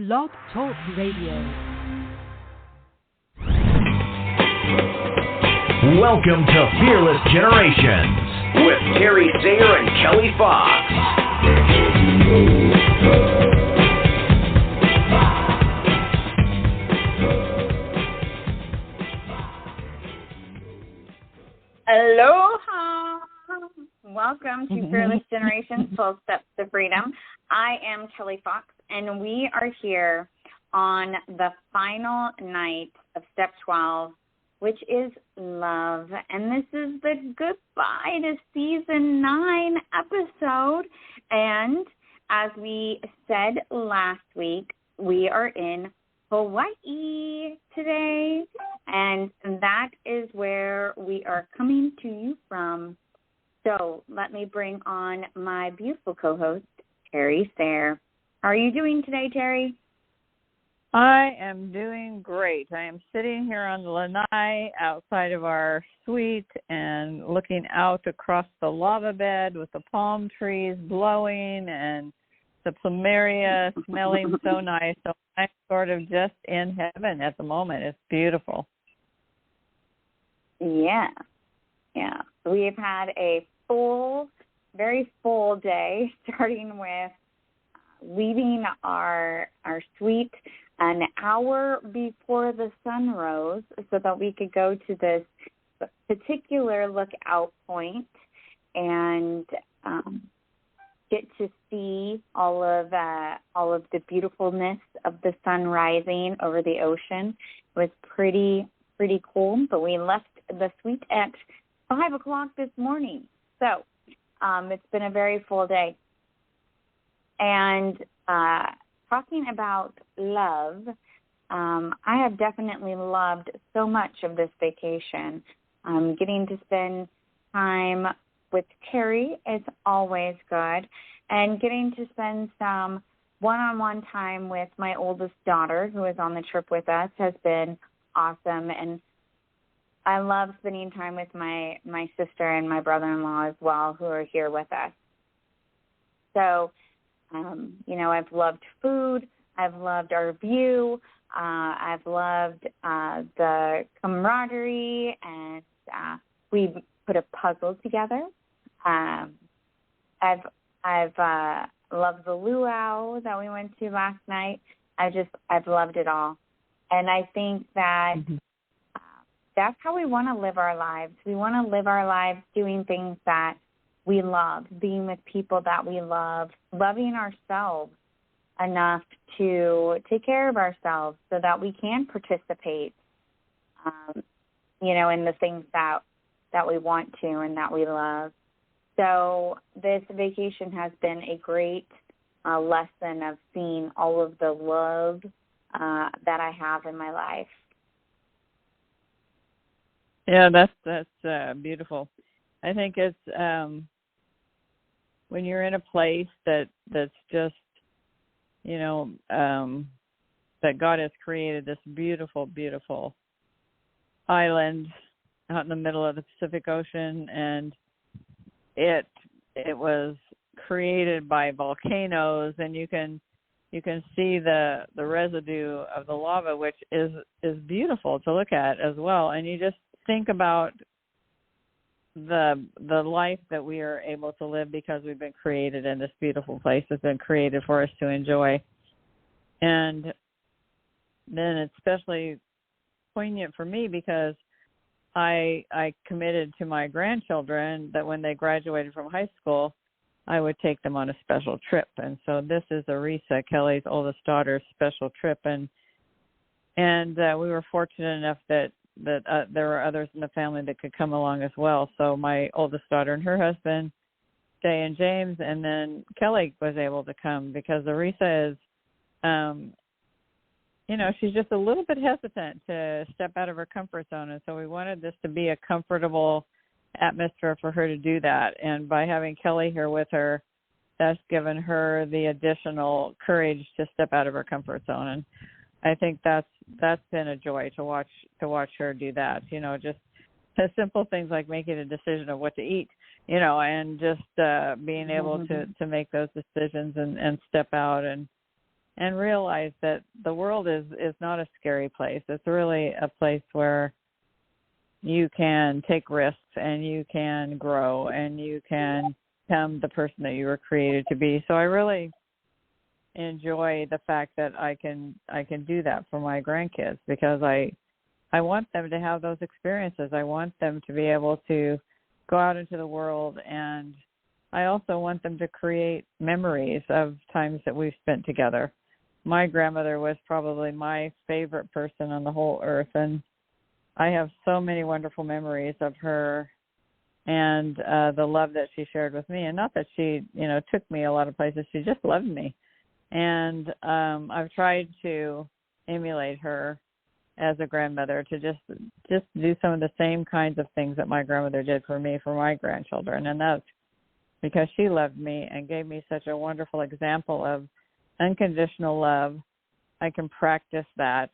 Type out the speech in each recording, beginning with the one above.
Blog Talk Radio. Welcome to Fearless Generations with Terry Sayer and Kelly Fox. Aloha! Welcome to Fearless Generations, 12 Steps to Freedom. I am Kelly Fox, and we are here on the final night of Step 12, which is love. And this is the goodbye to Season 9 episode. And as we said last week, we are in Hawaii today, and that is where we are coming to you from. So let me bring on my beautiful co-host, Terry Sayer. How are you doing today, Terry? I am doing great. I am sitting here on the lanai outside of our suite and looking out across the lava bed with the palm trees blowing and the plumeria smelling so nice. So I'm sort of just in heaven at the moment. It's beautiful. Yeah. We've had a very full day, starting with leaving our suite an hour before the sun rose so that we could go to this particular lookout point and get to see all of the beautifulness of the sun rising over the ocean. It was pretty cool, but we left the suite at 5 o'clock this morning. So it's been a very full day. And talking about love, I have definitely loved so much of this vacation. Getting to spend time with Terry is always good, and getting to spend some one-on-one time with my oldest daughter, who is on the trip with us, has been awesome. And I love spending time with my sister and my brother-in-law as well, who are here with us. So, I've loved food. I've loved our view. I've loved the camaraderie, and we put a puzzle together. I've loved the luau that we went to last night. I've loved it all. And I think that that's how we want to live our lives. We want to live our lives doing things that we love, being with people that we love, loving ourselves enough to take care of ourselves so that we can participate, in the things that we want to and that we love. So this vacation has been a great lesson of seeing all of the love that I have in my life. Yeah, that's beautiful. I think it's when you're in a place that's just, that God has created this beautiful, beautiful island out in the middle of the Pacific Ocean, and it was created by volcanoes, and you can see the residue of the lava, which is beautiful to look at as well. And you just think about the life that we are able to live because we've been created in this beautiful place. It's been created for us to enjoy. And then it's especially poignant for me because I committed to my grandchildren that when they graduated from high school, I would take them on a special trip. And so this is Arisa, Kelly's oldest daughter's special trip. And we were fortunate enough that there were others in the family that could come along as well. So my oldest daughter and her husband, Jay and James, and then Kelly was able to come because Arisa is, she's just a little bit hesitant to step out of her comfort zone. And so we wanted this to be a comfortable atmosphere for her to do that. And by having Kelly here with her, that's given her the additional courage to step out of her comfort zone. And I think that's been a joy to watch her do that. Just the simple things like making a decision of what to eat, and just being able to make those decisions and step out and and realize that the world is not a scary place. It's really a place where you can take risks and you can grow and you can become the person that you were created to be. So I really enjoy the fact that I can do that for my grandkids, because I want them to have those experiences. I want them to be able to go out into the world, and I also want them to create memories of times that we've spent together. My grandmother was probably my favorite person on the whole earth, and I have so many wonderful memories of her and the love that she shared with me. And not that she, took me a lot of places. She just loved me. And I've tried to emulate her as a grandmother, to just do some of the same kinds of things that my grandmother did for me, for my grandchildren. And that's because she loved me and gave me such a wonderful example of unconditional love. I can practice that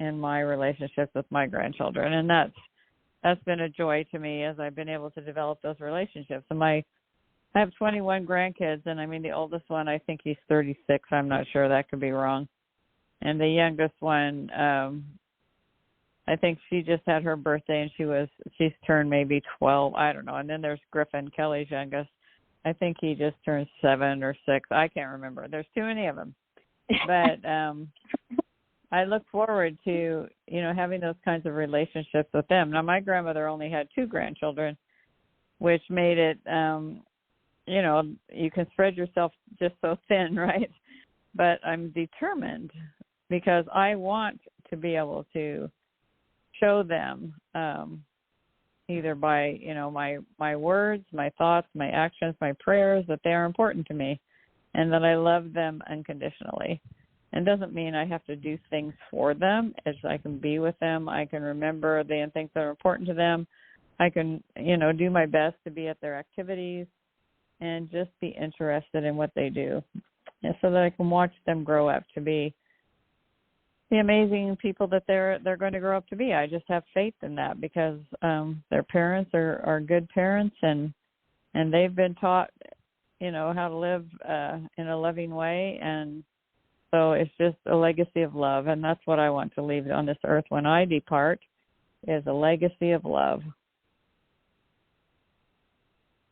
in my relationships with my grandchildren, and that's been a joy to me as I've been able to develop those relationships. And I have 21 grandkids, and the oldest one, I think he's 36. I'm not sure. That could be wrong. And the youngest one, I think she just had her birthday, and she's turned maybe 12. I don't know. And then there's Griffin, Kelly's youngest. I think he just turned 7 or 6. I can't remember. There's too many of them. But I look forward to, having those kinds of relationships with them. Now, my grandmother only had 2 grandchildren, which made it, you can spread yourself just so thin, right? But I'm determined, because I want to be able to show them either by, my words, my thoughts, my actions, my prayers, that they are important to me and that I love them unconditionally. It doesn't mean I have to do things for them. As I can be with them, I can remember the things that are important to them. I can, do my best to be at their activities and just be interested in what they do, and so that I can watch them grow up to be the amazing people that they're going to grow up to be. I just have faith in that, because their parents are good parents, and they've been taught, how to live in a loving way. And so it's just a legacy of love, and that's what I want to leave on this earth when I depart, is a legacy of love.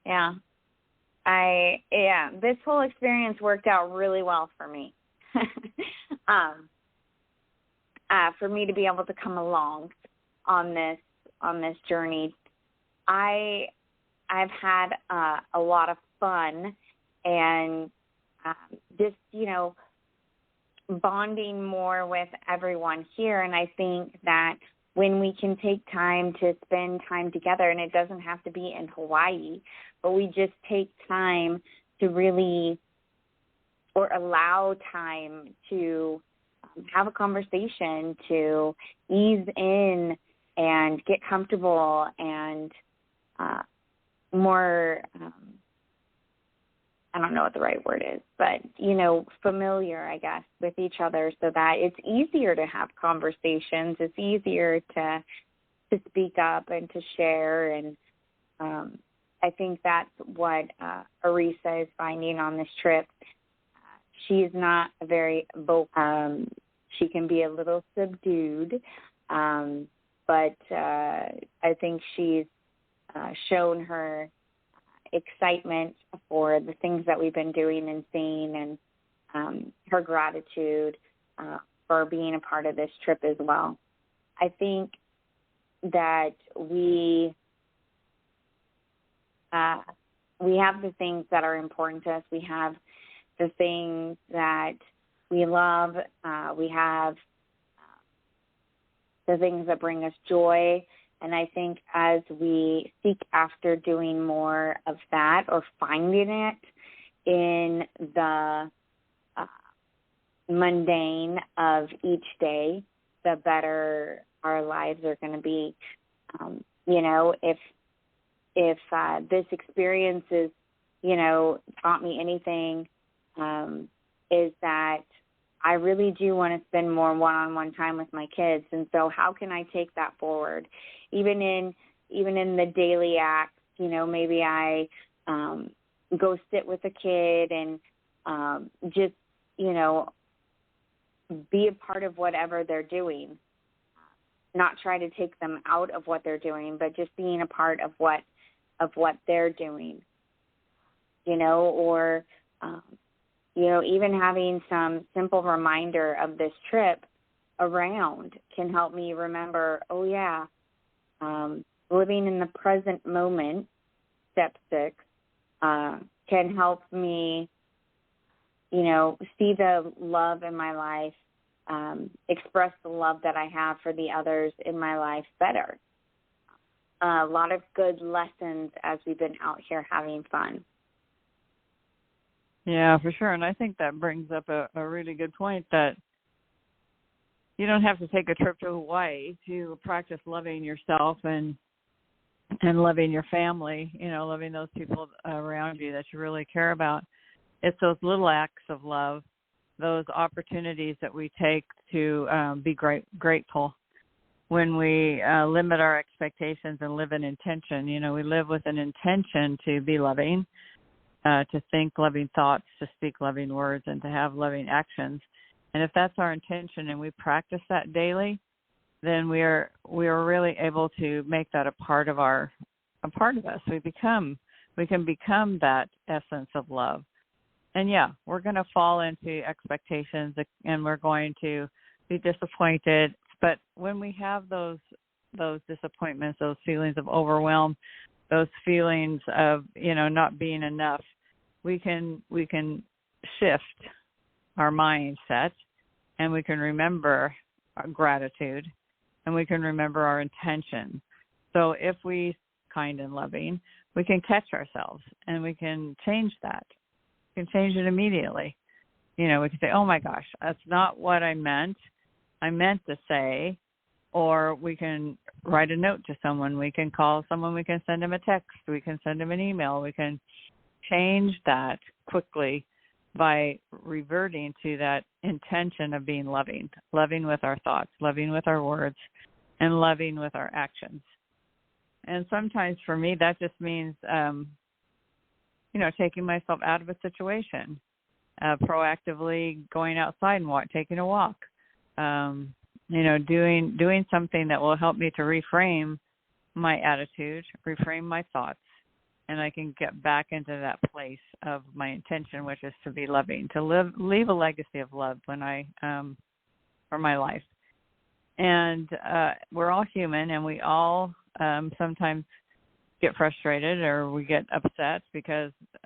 Yeah. This whole experience worked out really well for me. For me to be able to come along on this journey. I've had a lot of fun, and just, bonding more with everyone here. And I think that when we can take time to spend time together, and it doesn't have to be in Hawaii, but we just take time to really, or allow time to have a conversation, to ease in and get comfortable and more, I don't know what the right word is, but, familiar, I guess, with each other, so that it's easier to have conversations. It's easier to speak up and to share. And I think that's what Arisa is finding on this trip. She is not a very vocal. She can be a little subdued, but I think she's shown her excitement for the things that we've been doing and seeing, and her gratitude for being a part of this trip as well. I think that we have the things that are important to us. We have the things that we love. We have the things that bring us joy. And I think as we seek after doing more of that, or finding it in the mundane of each day, the better our lives are going to be. If this experience is, taught me anything, is that I really do want to spend more one-on-one time with my kids. And so how can I take that forward? Even in the daily acts, maybe I go sit with a kid and just, be a part of whatever they're doing, not try to take them out of what they're doing, but just being a part of what they're doing, or, even having some simple reminder of this trip around can help me remember, living in the present moment, step 6, can help me, see the love in my life, express the love that I have for the others in my life better. A lot of good lessons as we've been out here having fun. Yeah, for sure. And I think that brings up a really good point, that you don't have to take a trip to Hawaii to practice loving yourself and loving your family, loving those people around you that you really care about. It's those little acts of love, those opportunities that we take to be grateful. When we limit our expectations and live in intention, we live with an intention to be loving, to think loving thoughts, to speak loving words, and to have loving actions. And if that's our intention and we practice that daily, then we are really able to make that a part of us. We can become that essence of love. And we're going to fall into expectations, and we're going to be disappointed. But when we have those disappointments, those feelings of overwhelm, those feelings of not being enough, we can shift our mindset, and we can remember our gratitude, and we can remember our intention. So if we kind and loving, we can catch ourselves, and we can change that. We can change it immediately. We can say, oh my gosh, that's not what I meant to say. Or we can write a note to someone. We can call someone. We can send them a text. We can send them an email. We can change that quickly by reverting to that intention of being loving with our thoughts, loving with our words, and loving with our actions. And sometimes for me, that just means, taking myself out of a situation, proactively going outside and taking a walk, doing something that will help me to reframe my attitude, reframe my thoughts, and I can get back into that place of my intention, which is to be loving, to leave a legacy of love for my life. And we're all human, and we all sometimes get frustrated or we get upset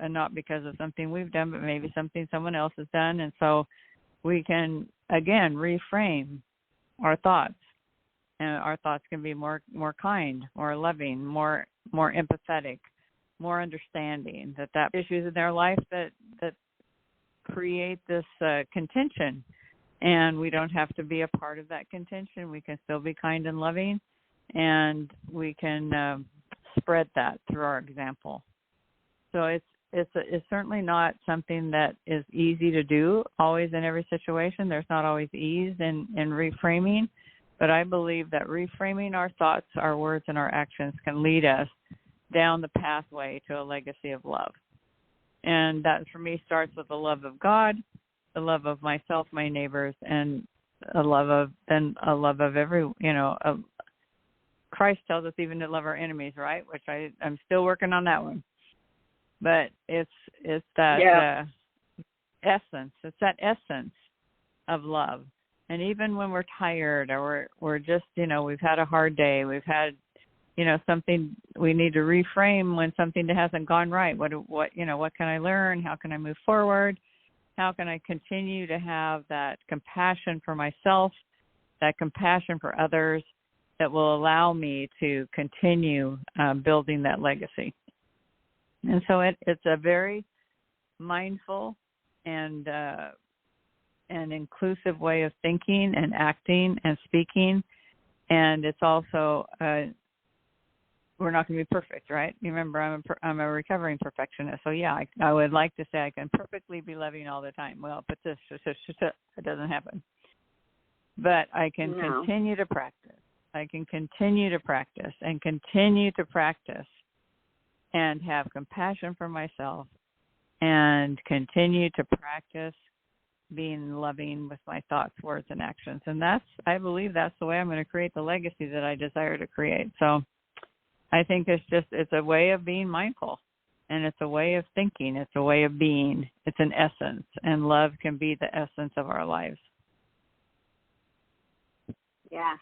not because of something we've done, but maybe something someone else has done. And so we can, again, reframe our thoughts. And our thoughts can be more kind, more loving, more empathetic, more understanding, that issues in their life that create this contention. And we don't have to be a part of that contention. We can still be kind and loving, and we can spread that through our example. So it's certainly not something that is easy to do always in every situation. There's not always ease in reframing, but I believe that reframing our thoughts, our words, and our actions can lead us down the pathway to a legacy of love. And that, for me, starts with the love of God, the love of myself, my neighbors, and a love of every, Christ tells us even to love our enemies, right? Which I'm still working on that one. But it's that essence. It's that essence of love. And even when we're tired or we're just, we've had a hard day, we've had, something we need to reframe when something hasn't gone right. What can I learn? How can I move forward? How can I continue to have that compassion for myself, that compassion for others that will allow me to continue building that legacy? And so it's a very mindful and inclusive way of thinking and acting and speaking. And it's also, we're not going to be perfect, right? Remember, I'm a recovering perfectionist. So, I would like to say I can perfectly be loving all the time. Well, but it doesn't happen. But I can continue to practice. I can continue to practice and continue to practice and have compassion for myself and continue to practice being loving with my thoughts, words, and actions. And I believe that's the way I'm going to create the legacy that I desire to create. So I think it's a way of being mindful, and it's a way of thinking. It's a way of being. It's an essence, and love can be the essence of our lives. Yeah,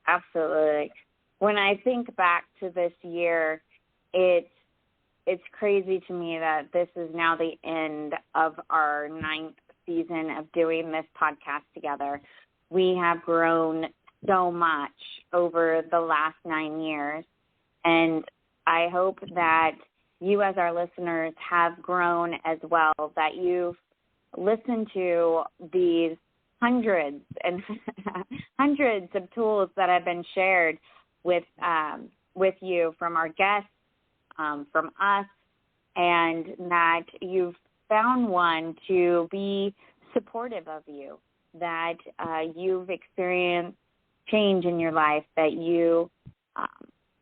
absolutely. When I think back to this year, it's crazy to me that this is now the end of our 9th season of doing this podcast together. We have grown so much over the last 9 years, and I hope that you as our listeners have grown as well, that you've listened to these hundreds and hundreds of tools that have been shared with you from our guests, from us, and that you've found one to be supportive of you, that you've experienced change in your life, that you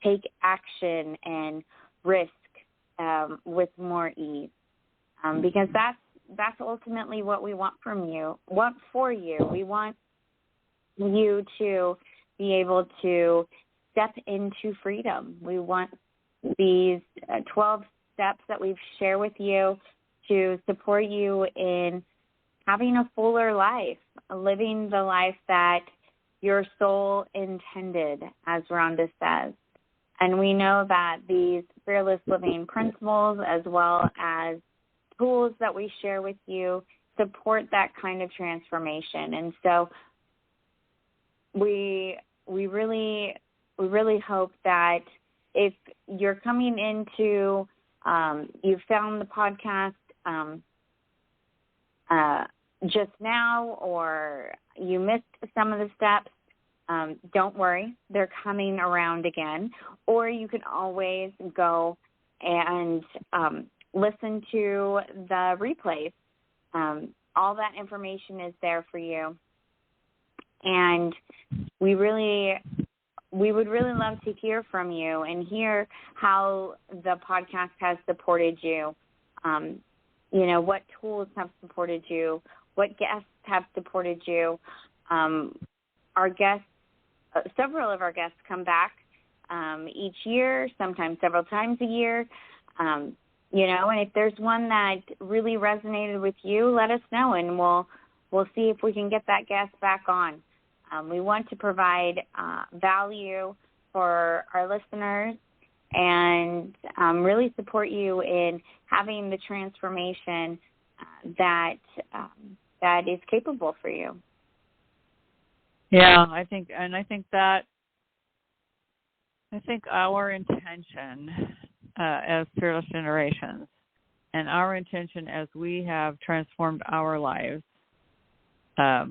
take action and risk with more ease, because that's ultimately what we want from you. For you. We want you to be able to step into freedom. We want these 12 steps that we've shared with you to support you in having a fuller life, living the life that your soul intended, as Rhonda says. And we know that these fearless living principles, as well as tools that we share with you, support that kind of transformation. And so we really hope that if you're coming into, you found the podcast just now, or you missed some of the steps, don't worry, they're coming around again. Or you can always go and listen to the replays. All that information is there for you. And we would really love to hear from you and hear how the podcast has supported you. What tools have supported you, what guests have supported you. Our guests, several of our guests come back each year, sometimes several times a year. And if there's one that really resonated with you, let us know, and we'll see if we can get that guest back on. We want to provide value for our listeners and really support you in having the transformation that is capable for you. Yeah, I think our intention as Fearless Generations, and our intention as we have transformed our lives,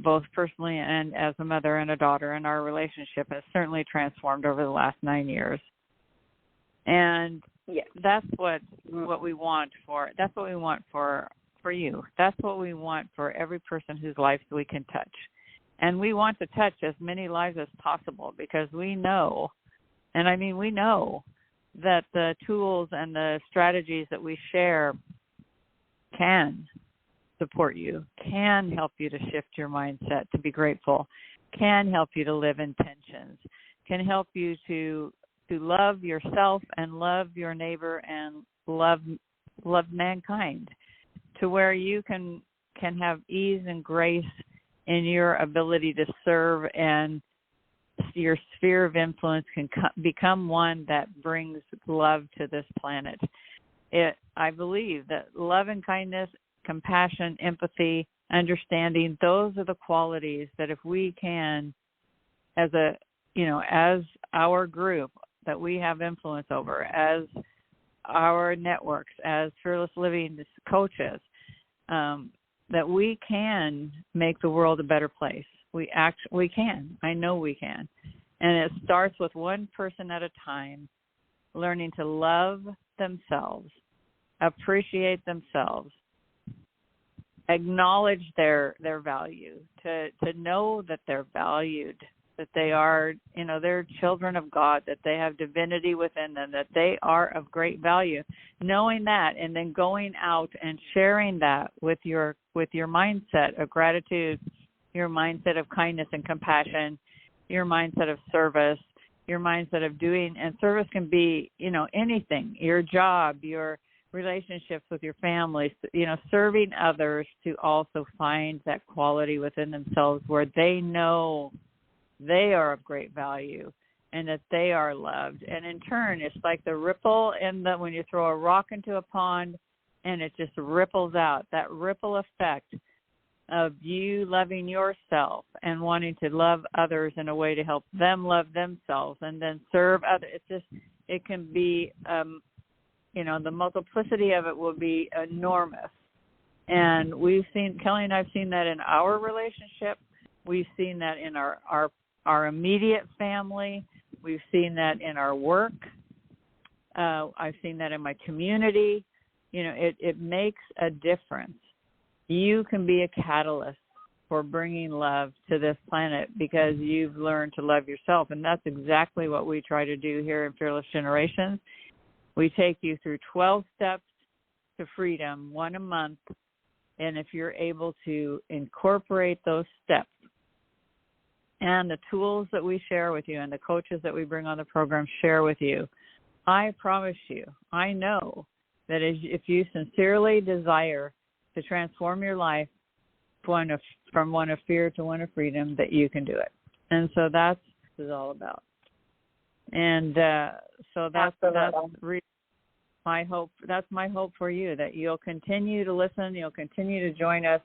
both personally and as a mother and a daughter, and our relationship has certainly transformed over the last 9 years. And that's what we want for. That's what we want for you. That's what we want for every person whose lives we can touch. And we want to touch as many lives as possible, because we know, and I mean we know, that the tools and the strategies that we share can support you, can help you to shift your mindset to be grateful, can help you to live intentions, can help you to love yourself and love your neighbor and love mankind, to where you can have ease and grace in your ability to serve, and your sphere of influence can become one that brings love to this planet. I believe that love and kindness, compassion, empathy, understanding, those are the qualities that if we can, as our group that we have influence over, as our networks, as Fearless Living coaches, that we can make the world a better place. We can. I know we can. And it starts with one person at a time, learning to love themselves, appreciate themselves, acknowledge their value, to know that they're valued, that they are, they're children of God, that they have divinity within them, that they are of great value. Knowing that, and then going out and sharing that with your mindset of gratitude, your mindset of kindness and compassion, your mindset of service, your mindset of doing, and service can be, anything, your job, your relationships with your family, serving others to also find that quality within themselves where they know they are of great value and that they are loved. And in turn, it's like the ripple when you throw a rock into a pond and it just ripples out, that ripple effect of you loving yourself and wanting to love others in a way to help them love themselves and then serve others. It can be, the multiplicity of it will be enormous. And Kelly and I have seen that in our relationship. We've seen that in our immediate family. We've seen that in our work. I've seen that in my community. It makes a difference. You can be a catalyst for bringing love to this planet because you've learned to love yourself. And that's exactly what we try to do here in Fearless Generations. We take you through 12 steps to freedom, 1 a month. And if you're able to incorporate those steps and the tools that we share with you and the coaches that we bring on the program share with you, I promise you, I know that if you sincerely desire to transform your life from one of fear to one of freedom, that you can do it. And so that's what this is all about. And so that's really my hope. That's my hope for you, that you'll continue to listen, you'll continue to join us,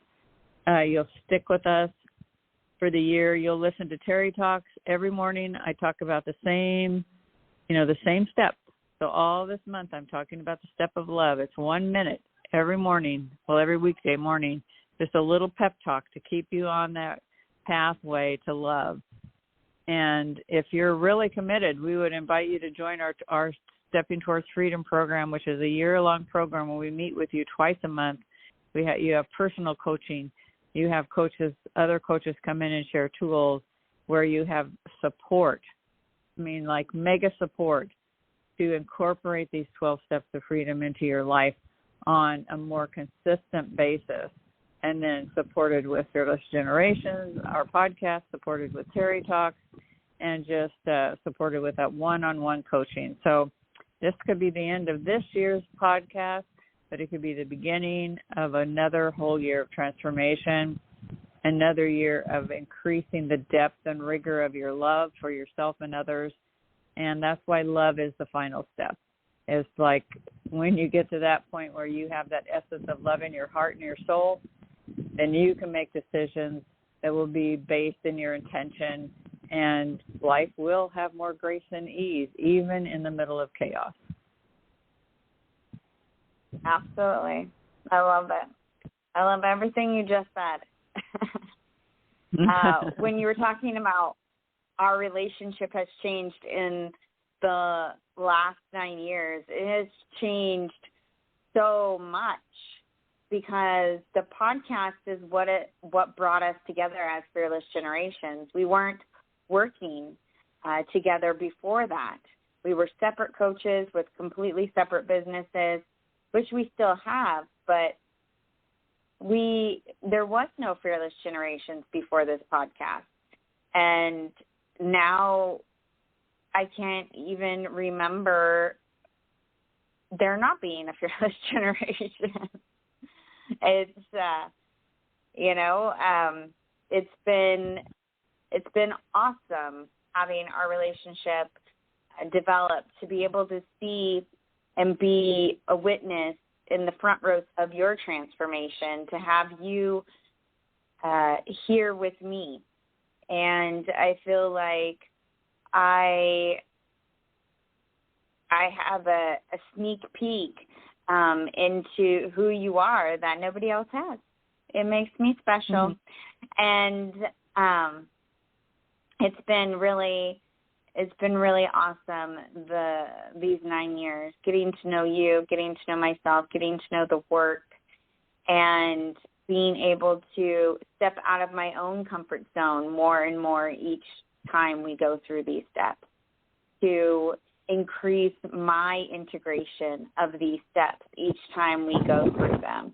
you'll stick with us for the year. You'll listen to Terry Talks every morning. I talk about the same steps. So all this month I'm talking about the step of love. It's 1 minute every morning, every weekday morning, just a little pep talk to keep you on that pathway to love. And if you're really committed, we would invite you to join our Stepping Towards Freedom program, which is a year-long program where we meet with you twice a month. You have personal coaching. You have other coaches come in and share tools where you have support. Like mega support to incorporate these 12 steps of freedom into your life on a more consistent basis, and then supported with Fearless Generations, our podcast, supported with Terry Talks, and just supported with that one-on-one coaching. So this could be the end of this year's podcast, but it could be the beginning of another whole year of transformation, another year of increasing the depth and rigor of your love for yourself and others. And that's why love is the final step. It's like when you get to that point where you have that essence of love in your heart and your soul, then you can make decisions that will be based in your intention, and life will have more grace and ease, even in the middle of chaos. Absolutely. I love it. I love everything you just said. When you were talking about our relationship has changed in the last 9 years, it has changed so much because the podcast is what brought us together as Fearless Generations. We weren't working together before that. We were separate coaches with completely separate businesses, which we still have, but there was no Fearless Generations before this podcast. And now I can't even remember there not being a Fearless Generation. It's been awesome having our relationship develop, to be able to see and be a witness in the front rows of your transformation, to have you here with me. And I feel like I have a sneak peek into who you are that nobody else has. It makes me special. Mm-hmm. And it's been really awesome these 9 years, getting to know you, getting to know myself, getting to know the work, and being able to step out of my own comfort zone more and more each time we go through these steps, to increase my integration of these steps each time we go through them,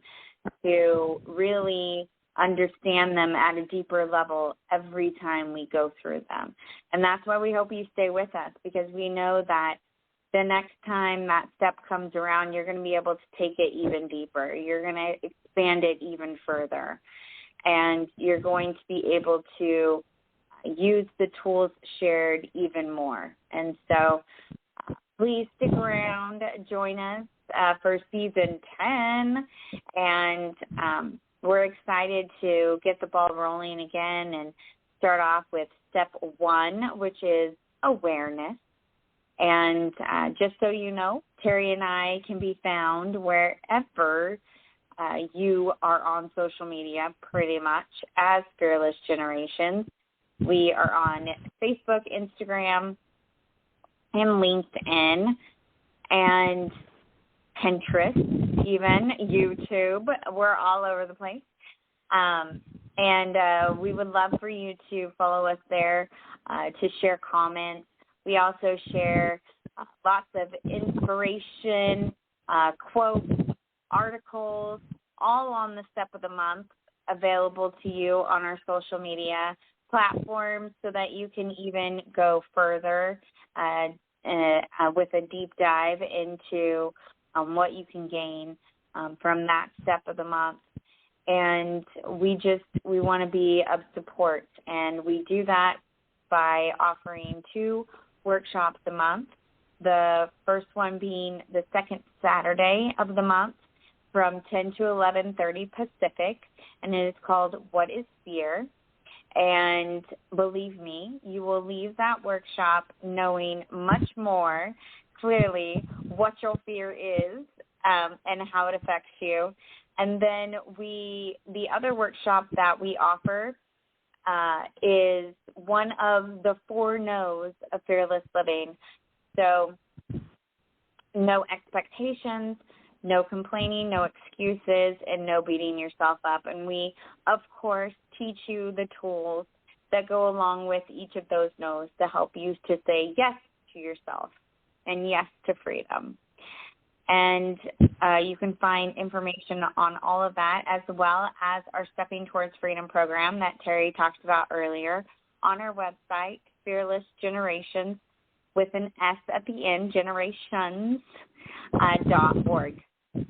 to really understand them at a deeper level every time we go through them. And that's why we hope you stay with us, because we know that the next time that step comes around, you're going to be able to take it even deeper. You're going to expand it even further. And you're going to be able to use the tools shared even more. And so please stick around, join us for season 10. And we're excited to get the ball rolling again and start off with step 1, which is awareness. And just so you know, Terry and I can be found wherever you are on social media, pretty much, as Fearless Generations. We are on Facebook, Instagram, and LinkedIn, and Pinterest, even YouTube. We're all over the place. And we would love for you to follow us there, to share comments. We also share lots of inspiration, quotes, articles, all on the step of the month, available to you on our social media platforms, so that you can even go further with a deep dive into what you can gain from that step of the month. And we want to be of support, and we do that by offering 2 workshops a month, the first one being the second Saturday of the month from 10 to 11:30 Pacific, and it is called What is Fear? And believe me, you will leave that workshop knowing much more clearly what your fear is and how it affects you. And then the other workshop that we offer is one of the 4 no's of fearless living. So no expectations, no complaining, no excuses, and no beating yourself up. And we, of course, teach you the tools that go along with each of those no's to help you to say yes to yourself and yes to freedom. And you can find information on all of that, as well as our Stepping Towards Freedom program that Terry talked about earlier, on our website, Fearless Generations, with an S at the end, generations.org.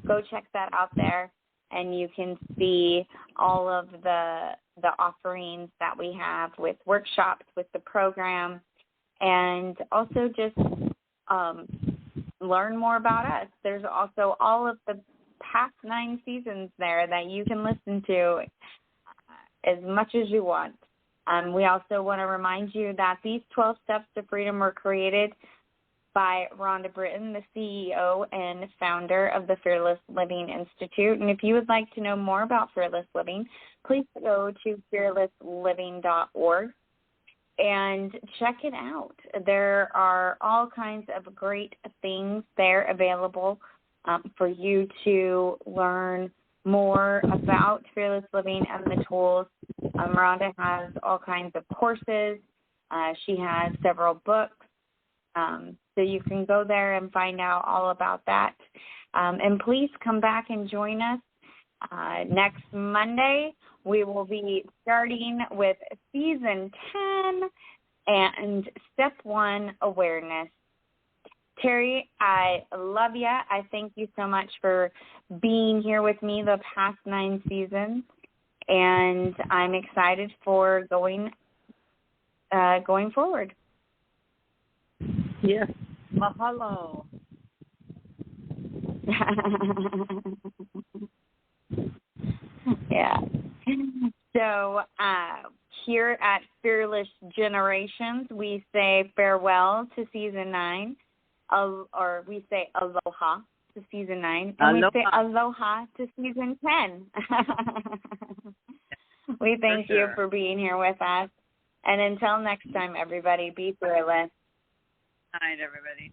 Go check that out there, and you can see all of the offerings that we have with workshops, with the program, and also just learn more about us. There's also all of the past 9 seasons there that you can listen to as much as you want. We also want to remind you that these 12 steps to freedom were created by Rhonda Britton, the CEO and founder of the Fearless Living Institute. And if you would like to know more about Fearless Living, please go to fearlessliving.org and check it out. There are all kinds of great things there available for you to learn more about Fearless Living and the tools. Rhonda has all kinds of courses. She has several books. So you can go there and find out all about that. And please come back and join us. Next Monday, we will be starting with Season 10 and Step 1, Awareness. Terry, I love you. I thank you so much for being here with me the past 9 seasons, and I'm excited for going forward. Yes. Mahalo. Yeah. So here at Fearless Generations, we say farewell to Season 9, or we say aloha to Season 9, and we say aloha to Season 10. We thank you for being here with us. And until next time, everybody, be fearless. Good night, everybody.